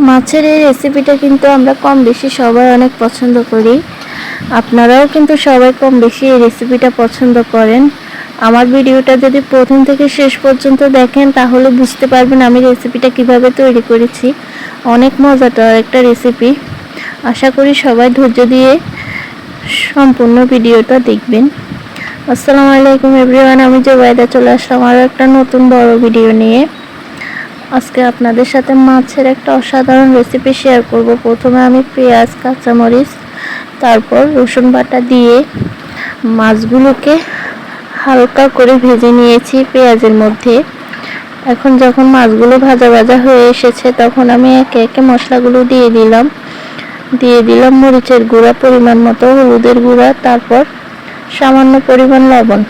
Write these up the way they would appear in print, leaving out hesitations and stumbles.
মাছের এই রেসিপিটা কিন্তু আমরা কম বেশি সবাই অনেক পছন্দ করি। আপনারাও কিন্তু সবাই কম বেশি এই রেসিপিটা পছন্দ করেন। আমার ভিডিওটা যদি প্রথম থেকে শেষ পর্যন্ত দেখেন তাহলে বুঝতে পারবেন আমি রেসিপিটা কিভাবে তৈরি করেছি। অনেক মজাদার একটা রেসিপি। আশা করি সবাই ধৈর্য দিয়ে সম্পূর্ণ ভিডিওটা দেখবেন। আসসালামু আলাইকুম এভরিওয়ান, আমি জুবাইদা চলে আসলাম আরও একটা নতুন বড় ভিডিও নিয়ে। আজকে আপনাদের সাথে মাছের একটা অসাধারণ রেসিপি শেয়ার করব। প্রথমে আমি পেঁয়াজ, কাঁচামরিচ, তারপর রসুন বাটা দিয়ে মাছগুলোকে হালকা করে ভেজে নিয়েছি পেঁয়াজের মধ্যে। এখন যখন মাছগুলো ভাজা ভাজা হয়ে এসেছে তখন আমি একে একে মশলাগুলো দিয়ে দিলাম মরিচের গুঁড়া পরিমাণ মতো, হলুদের গুঁড়া, তারপর সামান্য পরিমাণ লবণ।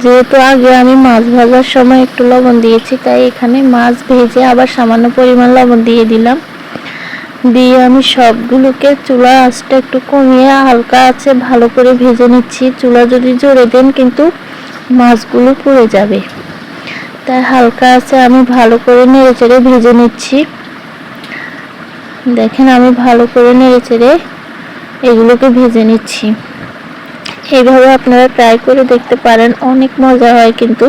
যেহেতু আগে আমি মাছ ভাজার সময় একটু লবণ দিয়েছি, তাই এখানে মাছ ভেজে আবার সামান্য পরিমাণ লবণ দিয়ে দিলাম। দিয়ে আমি সবগুলোকে চুলার আঁচটা একটু কমিয়ে হালকা আছে ভালো করে ভেজে নিচ্ছি। চুলা যদি জোরে দেন কিন্তু মাছগুলো পুড়ে যাবে, তাই হালকা আছে আমি ভালো করে নেড়েচেড়ে ভেজে নিচ্ছি। দেখেন আমি ভালো করে নেড়েচেড়ে এগুলোকে ভেজে নিচ্ছি। এইভাবে আপনারা ট্রাই করে দেখতে পারেন, অনেক মজা হয়। কিন্তু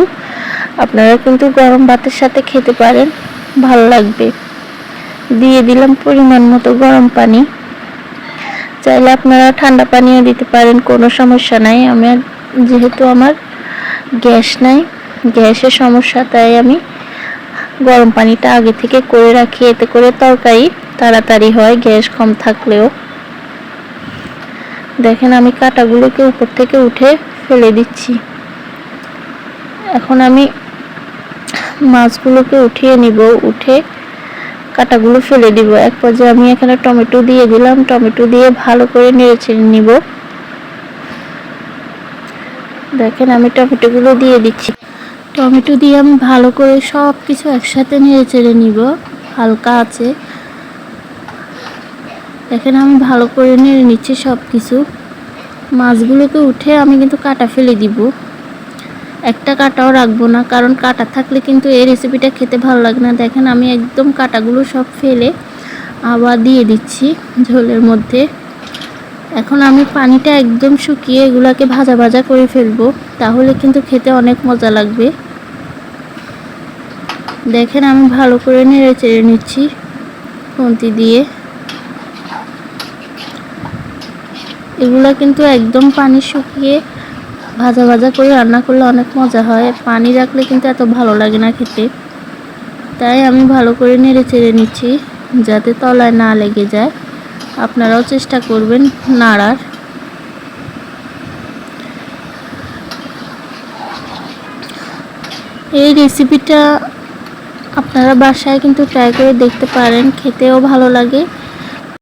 আপনারা কিন্তু গরম ভাতের সাথে খেতে পারেন, ভালো লাগবে। দিয়ে দিলাম পরিমাণ মতো গরম পানি। চাইলে আপনারা ঠান্ডা পানিও দিতে পারেন, কোনো সমস্যা নাই। যেহেতু আমার গ্যাস নাই, গ্যাসের সমস্যা, তাই আমি গরম পানিটা আগে থেকে করে রাখি, এতে করে তরকারি তাড়াতাড়ি হয় গ্যাস কম থাকলেও। দেখেন আমি কাঁটাগুলোকে উপর থেকে উঠে ফেলে দিচ্ছি। এখন আমি মাছগুলোকে উঠিয়ে নিব, উঠে কাঁটাগুলো ফেলে দিব। এক পর্যায়ে আমি এখানে টমেটো দিয়ে দিলাম, টমেটো দিয়ে ভালো করে নেড়েচেড়ে নিব। দেখেন আমি টমেটোগুলো দিয়ে দিচ্ছি। টমেটো দিয়ে আমি ভালো করে সব কিছু একসাথে নেড়েচেড়ে নিব হালকা আছে। দেখেন আমি ভালো করে নেড়ে নিচ্ছি সব কিছু। মাছগুলোকে উঠে আমি কিন্তু কাঁটা ফেলে দিব, একটা কাঁটাও রাখবো না, কারণ কাঁটা থাকলে কিন্তু এই রেসিপিটা খেতে ভালো লাগে না। দেখেন আমি একদম কাঁটাগুলো সব ফেলে আবার দিয়ে দিচ্ছি ঝোলের মধ্যে। এখন আমি পানিটা একদম শুকিয়ে এগুলাকে ভাজা ভাজা করে ফেলবো, তাহলে কিন্তু খেতে অনেক মজা লাগবে। দেখেন আমি ভালো করে নেড়ে চেড়ে নিচ্ছি খুন্তি দিয়ে। এগুলা কিন্তু একদম পানি শুকিয়ে ভাজা ভাজা করে রান্না করলে অনেক মজা হয়। পানি রাখলে কিন্তু এত ভালো লাগে না খেতে, তাই আমি ভালো করে নেড়ে চেড়ে নিচ্ছি যাতে তলায় না লেগে যায়। আপনারাও চেষ্টা করবেন নাড়ার। এই রেসিপিটা আপনারা বাসায় কিন্তু ট্রাই করে দেখতে পারেন, খেতেও ভালো লাগে